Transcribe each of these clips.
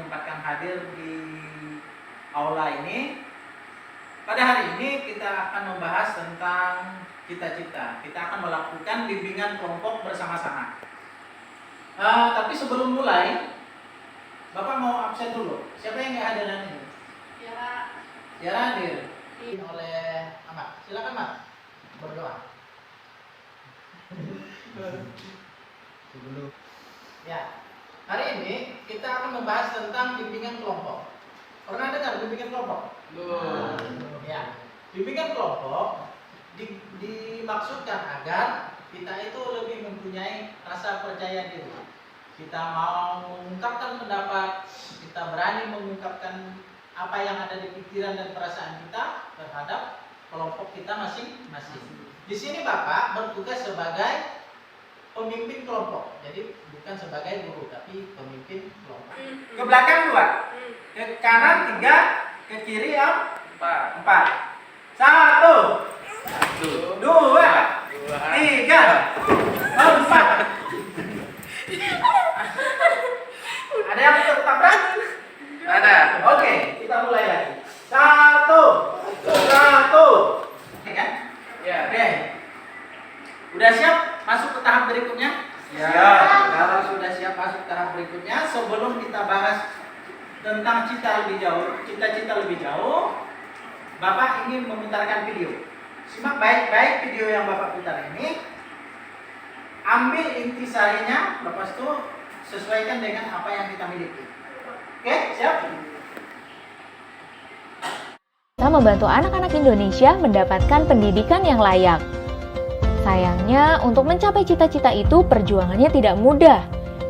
menyempatkan hadir di aula ini. Pada hari ini kita akan membahas tentang cita-cita. Kita akan melakukan bimbingan kelompok bersama-sama. Tapi sebelum mulai, Bapak mau absen dulu. Siapa yang nggak hadir hari ini? Ya hadir. Oleh Ahmad. Silakan Mat. Berdoa. Ya, hari ini kita akan membahas tentang bimbingan kelompok. Pernah dengar bimbingan kelompok? Ya, bimbingan kelompok dimaksudkan agar kita itu lebih mempunyai rasa percaya diri. Kita mau mengungkapkan pendapat, kita berani mengungkapkan apa yang ada di pikiran dan perasaan kita terhadap kelompok kita masing-masing. Di sini Bapak bertugas sebagai pemimpin kelompok, jadi bukan sebagai guru, tapi pemimpin kelompok. Ke belakang 2, ke kanan 3, ke kiri 4. 1, 2, 3, 4. Ada yang tertabrak? Ada. Oke, kita mulai lagi. 1. Oke kan? Ya. Oke. Udah siap masuk ke tahap berikutnya? Siap. Kalau sudah siap masuk ke tahap berikutnya, sebelum kita bahas tentang cita-cita lebih jauh, Bapak ingin memutarkan video. Simak baik-baik video yang Bapak putar ini. Ambil intisarinya, lepas itu sesuaikan dengan apa yang kita miliki. Oke, siap? Kita membantu anak-anak Indonesia mendapatkan pendidikan yang layak. Sayangnya, untuk mencapai cita-cita itu perjuangannya tidak mudah.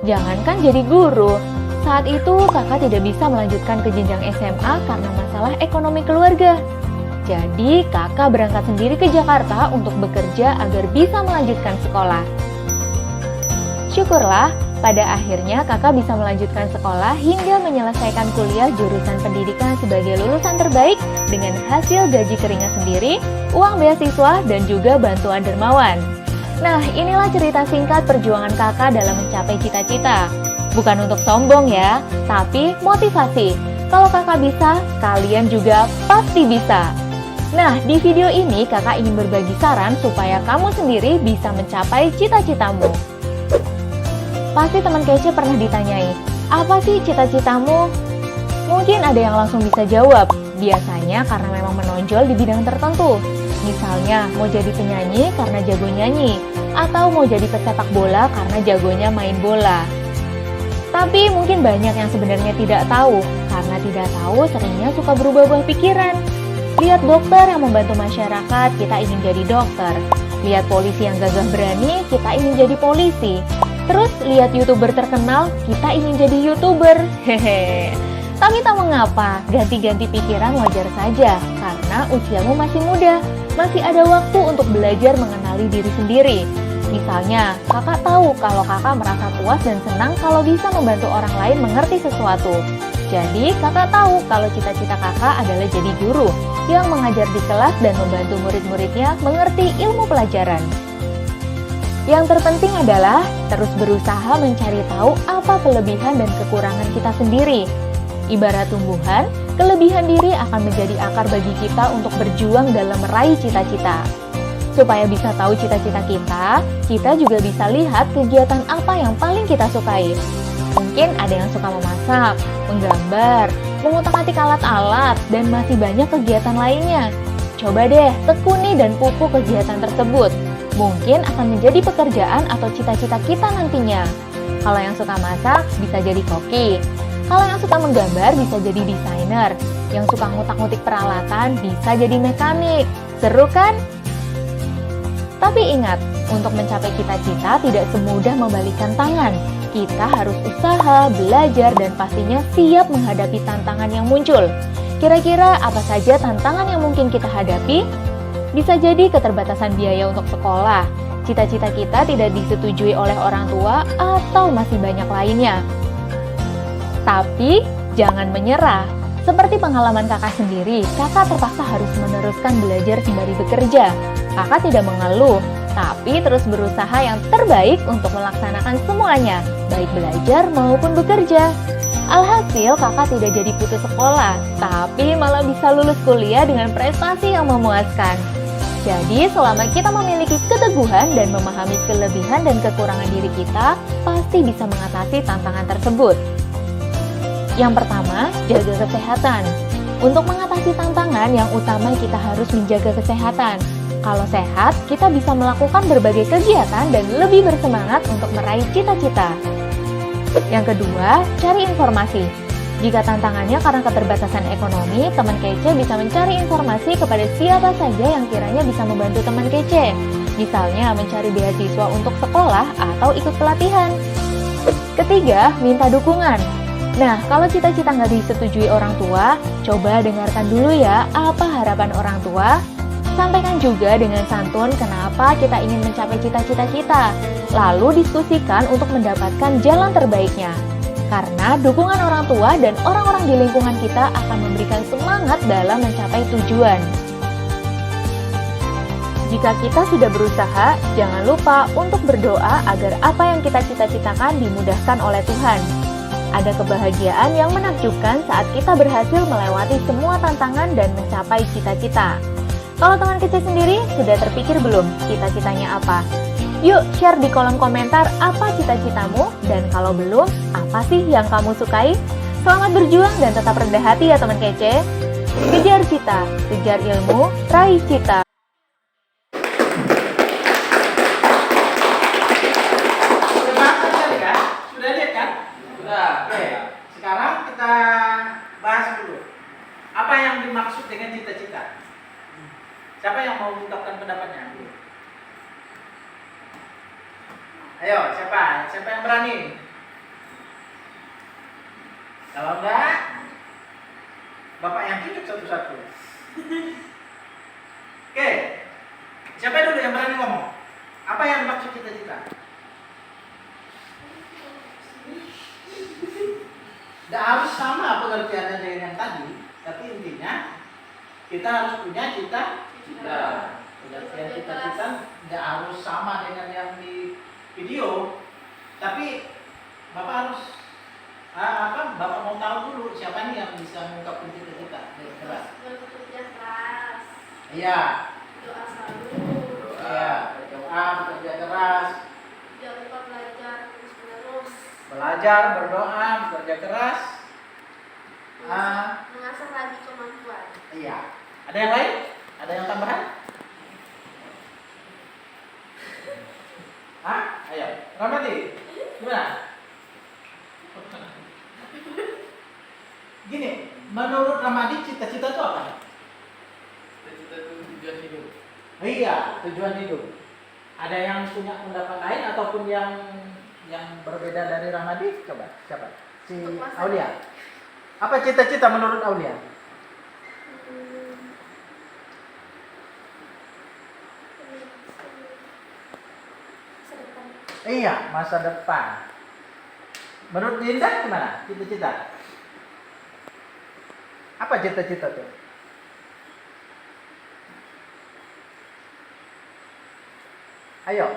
Jangankan jadi guru, saat itu kakak tidak bisa melanjutkan ke jenjang SMA karena masalah ekonomi keluarga. Jadi, kakak berangkat sendiri ke Jakarta untuk bekerja agar bisa melanjutkan sekolah. Syukurlah, pada akhirnya kakak bisa melanjutkan sekolah hingga menyelesaikan kuliah jurusan pendidikan sebagai lulusan terbaik dengan hasil gaji keringat sendiri, uang beasiswa, dan juga bantuan dermawan. Nah, inilah cerita singkat perjuangan kakak dalam mencapai cita-cita. Bukan untuk sombong ya, tapi motivasi. Kalau kakak bisa, kalian juga pasti bisa. Nah, di video ini kakak ingin berbagi saran supaya kamu sendiri bisa mencapai cita-citamu. Pasti teman kece pernah ditanyai, apa sih cita-citamu? Mungkin ada yang langsung bisa jawab, biasanya karena memang menonjol di bidang tertentu. Misalnya, mau jadi penyanyi karena jago nyanyi, atau mau jadi pesepak bola karena jagonya main bola. Tapi mungkin banyak yang sebenarnya tidak tahu, karena tidak tahu seringnya suka berubah-ubah pikiran. Lihat dokter yang membantu masyarakat, kita ingin jadi dokter. Lihat polisi yang gagah berani, kita ingin jadi polisi. Terus lihat YouTuber terkenal, kita ingin jadi YouTuber. Hehe. Tapi tak mengapa, ganti-ganti pikiran wajar saja, karena usiamu masih muda. Masih ada waktu untuk belajar mengenali diri sendiri. Misalnya, kakak tahu kalau kakak merasa puas dan senang kalau bisa membantu orang lain mengerti sesuatu. Jadi, kakak tahu kalau cita-cita kakak adalah jadi guru yang mengajar di kelas dan membantu murid-muridnya mengerti ilmu pelajaran. Yang terpenting adalah terus berusaha mencari tahu apa kelebihan dan kekurangan kita sendiri. Ibarat tumbuhan, kelebihan diri akan menjadi akar bagi kita untuk berjuang dalam meraih cita-cita. Supaya bisa tahu cita-cita kita juga bisa lihat kegiatan apa yang paling kita sukai. Mungkin ada yang suka memasak, menggambar, mengutak-atik alat-alat, dan masih banyak kegiatan lainnya. Coba deh tekuni dan pupuk kegiatan tersebut. Mungkin akan menjadi pekerjaan atau cita-cita kita nantinya. Kalau yang suka masak, bisa jadi koki. Kalau yang suka menggambar, bisa jadi desainer. Yang suka ngutak-ngutik peralatan, bisa jadi mekanik. Seru kan? Tapi ingat, untuk mencapai cita-cita tidak semudah membalikkan tangan. Kita harus usaha, belajar, dan pastinya siap menghadapi tantangan yang muncul. Kira-kira apa saja tantangan yang mungkin kita hadapi? Bisa jadi keterbatasan biaya untuk sekolah, cita-cita kita tidak disetujui oleh orang tua, atau masih banyak lainnya. Tapi, jangan menyerah. Seperti pengalaman kakak sendiri, kakak terpaksa harus meneruskan belajar sembari bekerja. Kakak tidak mengeluh, tapi terus berusaha yang terbaik untuk melaksanakan semuanya, baik belajar maupun bekerja. Alhasil kakak tidak jadi putus sekolah, tapi malah bisa lulus kuliah dengan prestasi yang memuaskan. Jadi selama kita memiliki keteguhan dan memahami kelebihan dan kekurangan diri kita, pasti bisa mengatasi tantangan tersebut. Yang pertama, jaga kesehatan. Untuk mengatasi tantangan, yang utama kita harus menjaga kesehatan. Kalau sehat, kita bisa melakukan berbagai kegiatan dan lebih bersemangat untuk meraih cita-cita. Yang kedua, cari informasi. Jika tantangannya karena keterbatasan ekonomi, teman kece bisa mencari informasi kepada siapa saja yang kiranya bisa membantu teman kece. Misalnya mencari beasiswa untuk sekolah atau ikut pelatihan. Ketiga, minta dukungan. Nah, kalau cita-cita nggak disetujui orang tua, coba dengarkan dulu ya apa harapan orang tua. Sampaikan juga dengan santun kenapa kita ingin mencapai cita-cita kita. Lalu diskusikan untuk mendapatkan jalan terbaiknya. Karena dukungan orang tua dan orang-orang di lingkungan kita akan memberikan semangat dalam mencapai tujuan. Jika kita sudah berusaha, jangan lupa untuk berdoa agar apa yang kita cita-citakan dimudahkan oleh Tuhan. Ada kebahagiaan yang menakjubkan saat kita berhasil melewati semua tantangan dan mencapai cita-cita. Kalau teman kece sendiri, sudah terpikir belum cita-citanya apa? Yuk share di kolom komentar apa cita-citamu, dan kalau belum, apa sih yang kamu sukai? Selamat berjuang dan tetap rendah hati ya teman kece. Kejar cita, kejar ilmu, raih cita. Sudah lihat kan? Sudah. Oke. Sekarang kita bahas dulu. Apa yang dimaksud dengan cita-cita? Siapa yang mau mengungkapkan pendapatnya? Ayo, siapa? Siapa yang berani? Kalau enggak, Bapak yang tunjuk satu-satu. Oke. Siapa dulu yang berani ngomong? Apa yang dimaksud cita-cita? Tidak harus sama pengertiannya dengan yang tadi, tapi intinya kita harus punya cita-cita. Pengertian cita-cita tidak harus sama dengan yang di video, tapi Bapak harus Bapak mau tahu dulu siapa nih yang bisa mengungkapkan cita-cita. Bekerja keras. Iya. Doa selalu. Iya, berdoa, bekerja keras. Jangan lupa belajar terus-menerus. Belajar, berdoa, bekerja keras. Mengasah lagi kemampuan. Iya. Ada yang lain? Ada yang tambahan? Hah? Ayo, Ramadi, gimana? Gini, menurut Ramadi cita-cita itu apa? Cita-cita itu tujuan hidup. Iya, tujuan hidup. Ada yang punya pendapat lain ataupun yang berbeda dari Ramadi? Coba, siapa? Si Aulia. Apa cita-cita menurut Aulia? Iya, masa depan. Menurut Dinda gimana? Cita-cita? Apa cita-cita tuh? Ayo.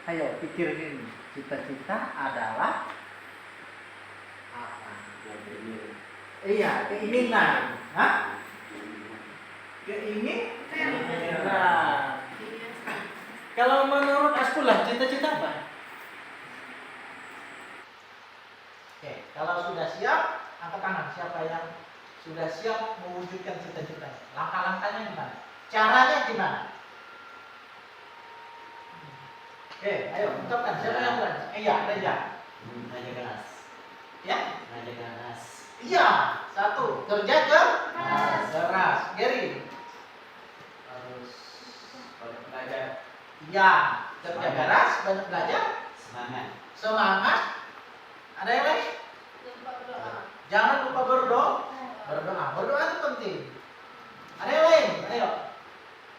Ayo pikirin, cita-cita adalah apa? Iya, keinginan. Hah? Keinginan. Kalau menurut Askulah, cita-cita apa? Oke, kalau sudah siap, angkat tangan. Siapa yang sudah siap mewujudkan cita-cita? Langkah-langkahnya gimana? Caranya gimana? Oke, ayo ungkapkan. Siapa yang berani? Iya, Reja. Raja keras. Ya? Raja keras. Iya. Satu, kerja keras. Gary. Harus banyak belajar. Iya, kerja keras, banyak belajar, Semangat. semangat. Ada yang lain? Jangan lupa berdoa. Jangan lupa berdoa. Berdoa itu penting. Ada yang lain? Ayo.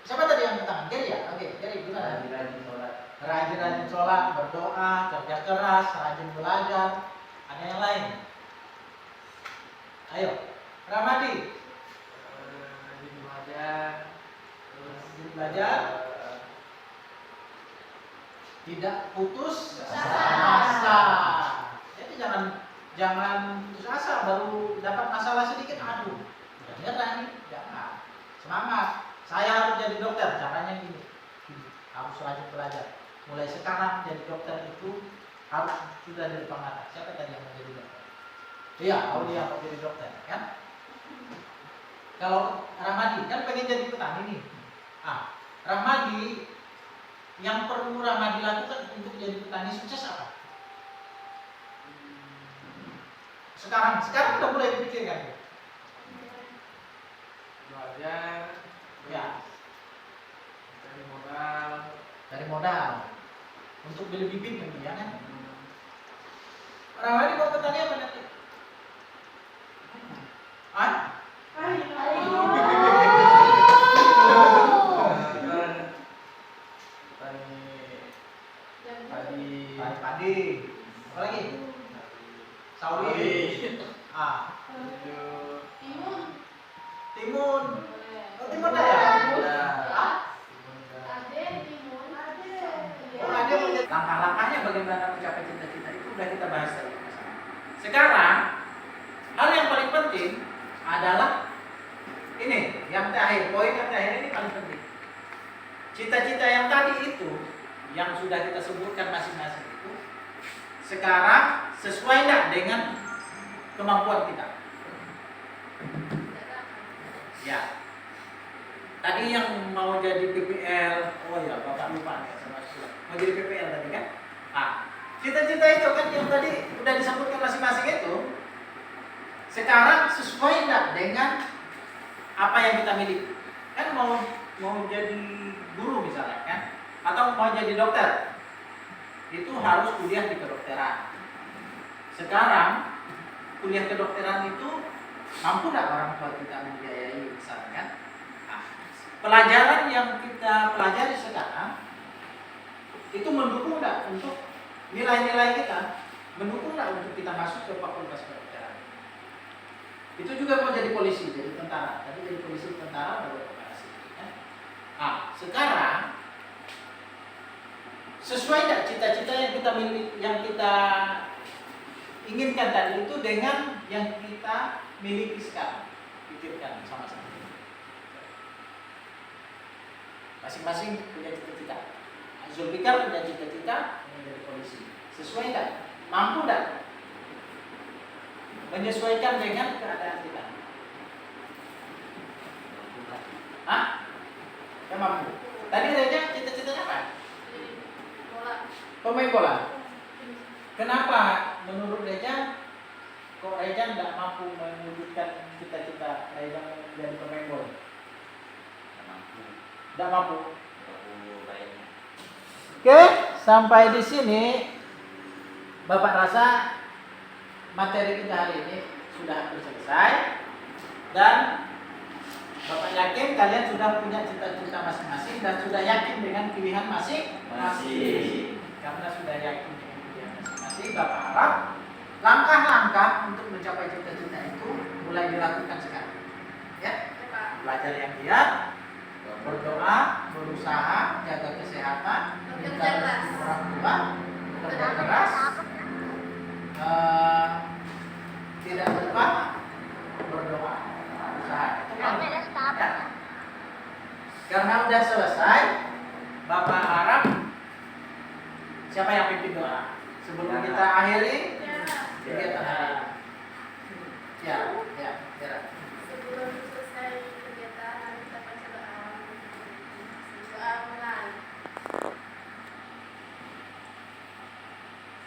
Siapa tadi yang bertangan? Gary ya? Oke, Gary gimana? Rajin sholat. Rajin-rajin sholat, berdoa, kerja keras, rajin belajar. Ada yang lain? Ayo, Ramadi. Rajin belajar. Terus Rajin belajar. tidak putus Asa. asa. Jadi jangan putus asa baru dapat masalah sedikit, aduh, udah nyerah nih, jangan. Semangat. Saya harus jadi dokter, caranya gini. Harus rajin belajar. Mulai sekarang jadi dokter itu harus sudah dari pengarah. Siapa tadi yang mau jadi dokter? Iya, Aulia mau jadi dokter, kan? Kalau Ramadi kan pengen jadi petani nih. Ramadi yang perlu Ramadi lakukan untuk jadi petani sukses apa? Sekarang udah mulai dipikirkan. Belajar, Ya, cari modal, dari modal untuk beli bibit ya kan? Ramadi mau petani apa nanti? tadi Padi. Apa lagi? Sawit. Timun. Oh, timun dah ya? Oh, ada mau jadi- langkah-langkahnya bagaimana mencapai cita-cita itu udah kita bahas tadi. Sekarang hal yang paling penting adalah ini, yang terakhir, poin yang terakhir ini paling penting. Cita-cita yang tadi itu, yang sudah kita sebutkan masing-masing itu, sekarang sesuai tidak dengan kemampuan kita? Ya. Tadi yang mau jadi PPL, oh ya Bapak lupa ya sama sekali. Mau jadi PPL tadi kan? Cita-cita itu kan yang tadi udah disebutkan masing-masing itu, sekarang sesuai tidak dengan apa yang kita miliki? Kan mau jadi guru misalnya kan, atau mau jadi dokter, itu harus kuliah di kedokteran. Sekarang kuliah kedokteran itu mampu nggak orang tua kita membiayai misalnya kan? Pelajaran yang kita pelajari sekarang itu mendukung nggak untuk nilai-nilai kita, mendukung nggak untuk kita masuk ke fakultas kedokteran? Itu juga mau jadi polisi, jadi tentara. Tadi jadi polisi, tentara, baru operasi. Ya? Sekarang sesuai nggak cita-cita yang kita miliki, yang kita inginkan tadi itu dengan yang kita miliki sekarang? Pikirkan sama-sama. Masing-masing punya cita-cita. Zulfikar punya cita-cita menjadi polisi. Sesuai nggak? Mampu nggak? Menyesuaikan dengan keadaan kita. Ya mampu. Tadi Reja cita-citanya apa? Pemain bola. Kenapa menurut Reja kok Reja nggak mampu mewujudkan cita-cita Reja menjadi pemain bola? Nggak mampu. Oke, sampai di sini Bapak rasa materi kita hari ini sudah hampir selesai, dan Bapak yakin kalian sudah punya cita-cita masing-masing dan sudah yakin dengan pilihan masing-masing. Karena sudah yakin dengan pilihan masing-masing, Bapak harap langkah-langkah untuk mencapai cita-cita itu mulai dilakukan sekarang. Ya, belajar yang giat, berdoa, berusaha, jaga kesehatan, minta restu orang tua, kerja keras, tidak lupa berdoa, usaha. Itu kan. Ya. Karena udah selesai, Bapak harap siapa yang pimpin doa sebelum kita akhiri kegiatan hari ini? Ya. Sebelum selesai kegiatan kita baca doa mulai.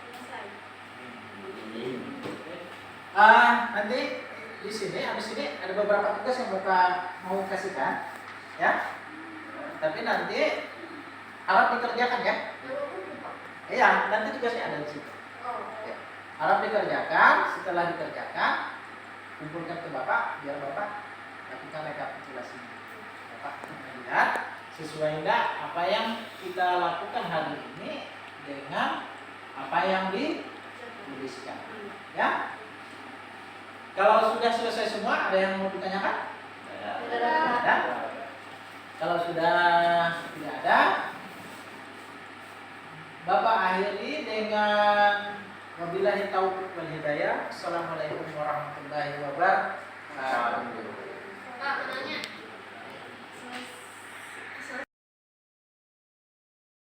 Selesai. Nanti di sini, habis ini ada beberapa tugas yang Bapak mau kasihkan, ya. Tapi nanti harap dikerjakan ya. Iya, nanti tugasnya ada di situ. Ya. Harap dikerjakan. Setelah dikerjakan, kumpulkan ke Bapak, biar Bapak lakukan rekapitulasi. Bapak melihat sesuai enggak apa yang kita lakukan hari ini dengan apa yang dituliskan. Ya. Kalau sudah selesai semua, ada yang mau ditanyakan? Tidak ada. Kalau sudah tidak ada, Bapak Bapak akhiri dengan wabillahi taufiq wal hidayah. Assalamualaikum warahmatullahi wabarakatuh.